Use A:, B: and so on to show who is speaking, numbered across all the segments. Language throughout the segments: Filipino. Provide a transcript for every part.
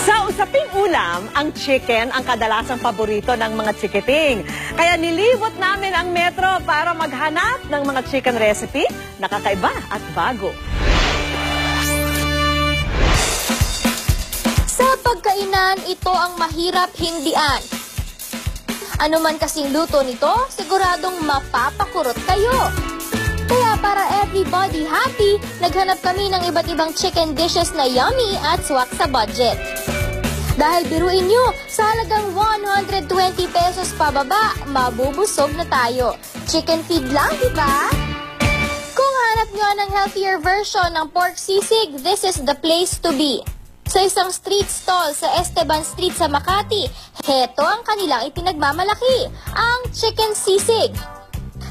A: Sa usaping ulam, ang chicken ang kadalasang paborito ng mga chikiting. Kaya nilibot namin ang Metro para maghanap ng mga chicken recipe na kakaiba at bago.
B: Sa pagkainan, ito ang mahirap hindian. Ano man kasing luto nito, siguradong mapapakurot kayo. Kaya para everybody happy, naghanap kami ng iba't ibang chicken dishes na yummy at swak sa budget. Dahil biruin nyo, sa halagang 120 pesos pababa, mabubusog na tayo. Chicken feed lang, di ba? Kung hanap nyo ng healthier version ng pork sisig, this is the place to be. Sa isang street stall sa Esteban Street sa Makati, heto ang kanilang ipinagmamalaki, ang chicken sisig.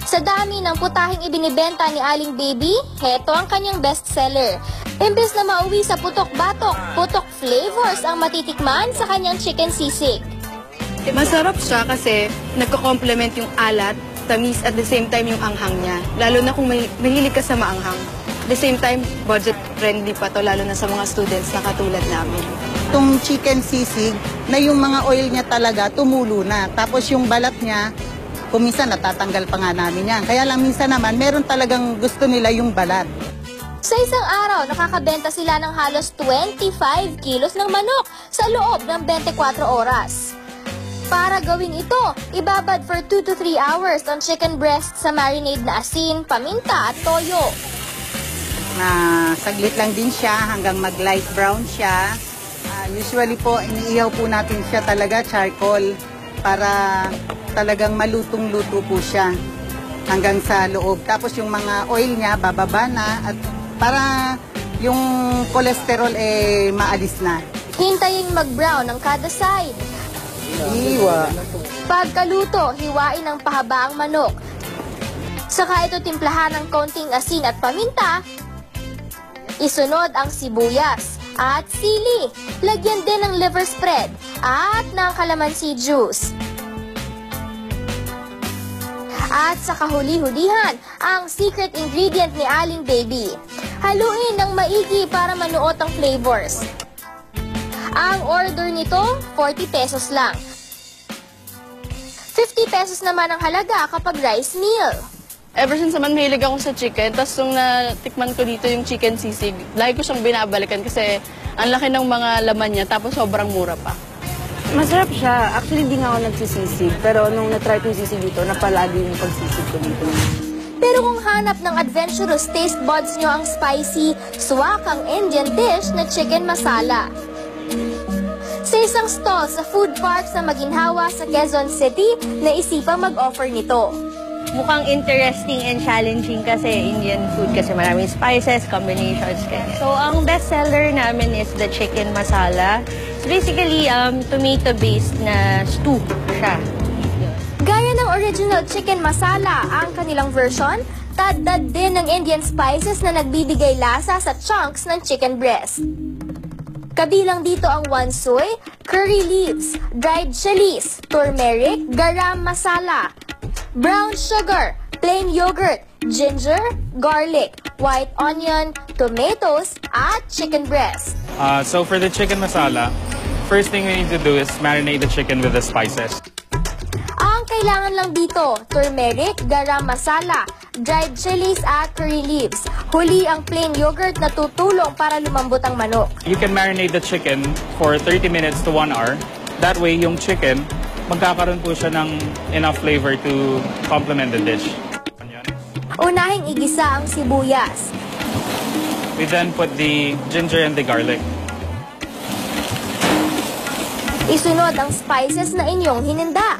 B: Sa dami ng putahing ibinibenta ni Aling Baby, heto ang kanyang bestseller. Imbes na mauwi sa putok-batok, putok flavors ang matitikman sa kanyang chicken sisig.
C: Masarap siya kasi nagko-complement yung alat, tamis at the same time yung anghang niya. Lalo na kung mahilig ka sa maanghang. At the same time, budget friendly pa to, lalo na sa mga students na katulad namin.
D: Itong chicken sisig na yung mga oil niya talaga tumulo na. Tapos yung balat niya, kuminsan natatanggal pa nga namin yan. Kaya lang minsan naman, meron talagang gusto nila yung balat.
B: Sa isang araw, nakakabenta sila ng halos 25 kilos ng manok sa loob ng 24 oras. Para gawin ito, ibabad for 2 to 3 hours ang chicken breast sa marinade na asin, paminta at toyo.
D: Saglit lang din siya hanggang mag-light brown siya. Usually po, iniihaw po natin siya talaga charcoal para talagang malutong-luto po siya hanggang sa loob. Tapos yung mga oil niya, bababa na at para yung cholesterol maalis na.
B: Hintayin mag-brown ang kada side.
D: Iwa.
B: Pagkaluto, hiwain ng pahaba ang manok. Saka ito timplahan ng konting asin at paminta. Isunod ang sibuyas at sili. Lagyan din ng liver spread at ng calamansi juice. At sa kahuli-hulihan, ang secret ingredient ni Aling Baby. Haluin ng maigi para manuot ang flavors. Ang order nito, 40 pesos lang. 50 pesos naman ang halaga kapag rice meal.
C: Ever since naman mahilig ako sa chicken, tapos nung natikman ko dito yung chicken sisig, lagi ko siyang binabalikan kasi ang laki ng mga laman niya, tapos sobrang mura pa.
E: Masarap siya. Actually, hindi nga ako nagsisisig. Pero nung na-try ko yung sisig dito, napalagi yung pagsisig ko dito.
B: Pero kung hanap ng adventurous taste buds nyo ang spicy, swak ang Indian dish na chicken masala. Sa isang stall sa food park sa Maginhawa sa Quezon City, naisipang mag-offer nito.
F: Mukhang interesting and challenging kasi Indian food kasi maraming spices, combinations. So, ang best seller namin is the chicken masala. It's basically tomato-based na stew siya.
B: Gaya ng original chicken masala, ang kanilang version, tad-dad din ng Indian spices na nagbibigay lasa sa chunks ng chicken breast. Kabilang dito ang wansoy, curry leaves, dried chilies, turmeric, garam masala, brown sugar, plain yogurt, ginger, garlic, white onion, tomatoes, at chicken breast.
G: So for the chicken masala, first thing we need to do is marinate the chicken with the spices.
B: Ang kailangan lang dito, turmeric, garam masala, dried chilies at curry leaves. Huli ang plain yogurt na tutulong para lumambot ang manok.
G: You can marinate the chicken for 30 minutes to 1 hour. That way, yung chicken, magkakaroon po siya ng enough flavor to complement the dish.
B: Unahing igisa ang sibuyas.
G: We then put the ginger and the garlic.
B: Isunod ang spices na inyong hininda.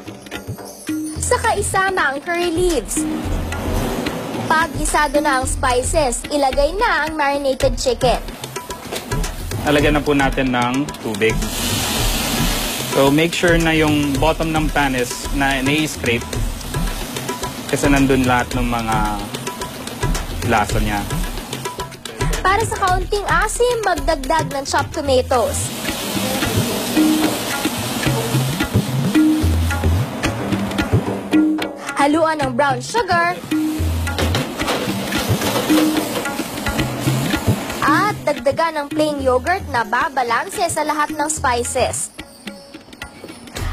B: Saka isama ang curry leaves. Pag gisado na ang spices, ilagay na ang marinated chicken.
G: Lalagyan na po natin ng tubig. So make sure na yung bottom ng pan is na-scrape kasi nandun lahat ng mga lasa niya.
B: Para sa kaunting asim, magdagdag ng chopped tomatoes. Haluan ng brown sugar at dagdagan ng plain yogurt na babalanse sa lahat ng spices.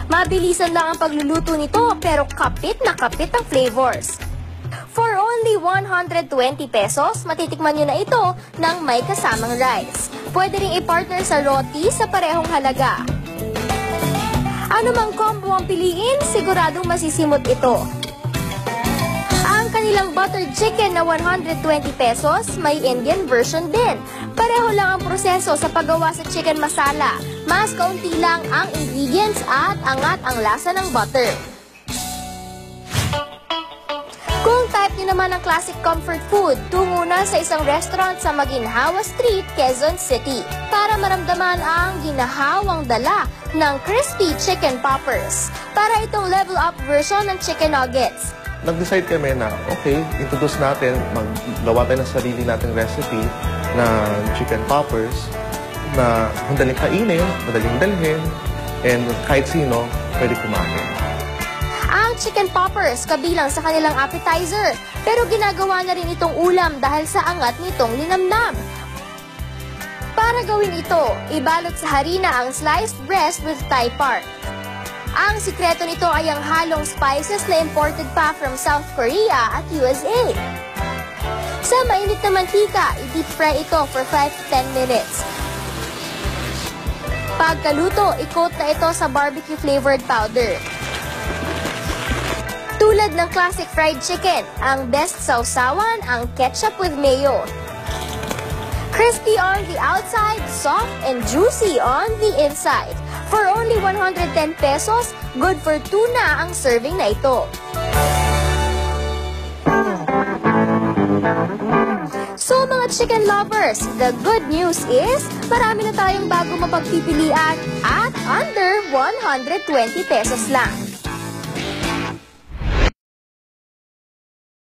B: Mabilisan lang ang pagluluto nito pero kapit na kapit ang flavors. For only 120 pesos, matitikman nyo na ito ng may kasamang rice. Pwede ring i-partner sa roti sa parehong halaga. Ano mang combo ang piliin, siguradong masisimot ito. Ang kanilang buttered chicken na 120 pesos, may Indian version din. Pareho lang ang proseso sa paggawa sa chicken masala. Mas kaunti lang ang ingredients at angat ang lasa ng butter. Kung type nyo naman ng classic comfort food, tungo na sa isang restaurant sa Maginhawa Street, Quezon City para maramdaman ang ginahawang dala ng crispy chicken poppers. Para itong level up version ng chicken nuggets.
H: Nag-decide kami na, okay, introduce natin, maggawa tayo ng sarili nating recipe na chicken poppers na madaling kainin, madaling dalhin, and kahit sino pwede kumain.
B: Ang chicken poppers kabilang sa kanilang appetizer, pero ginagawa na rin itong ulam dahil sa angat nitong linamnam. Para gawin ito, ibalot sa harina ang sliced breast with Thai part. Ang sikreto nito ay ang halong spices na imported pa from South Korea at USA. Sa mainit na mantika, i-deep fry ito for 5 to 10 minutes. Pagkaluto, i-coat na ito sa barbecue flavored powder. Tulad ng classic fried chicken, ang best sausawan ang ketchup with mayo. Crispy on the outside, soft and juicy on the inside. For only 110 pesos, good for 2 na ang serving na ito. So mga chicken lovers, the good news is marami na tayong bago mapagpipilian at under 120 pesos lang.